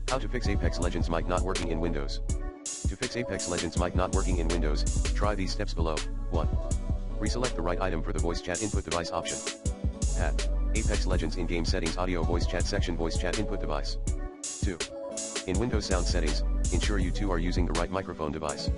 How to fix Apex Legends mic not working in Windows. To fix Apex Legends mic not working in Windows, try these steps below. 1. Reselect the right item for the voice chat input device option. Add Apex Legends in-game settings audio voice chat section voice chat input device. 2. In Windows sound settings, ensure you two are using the right microphone device.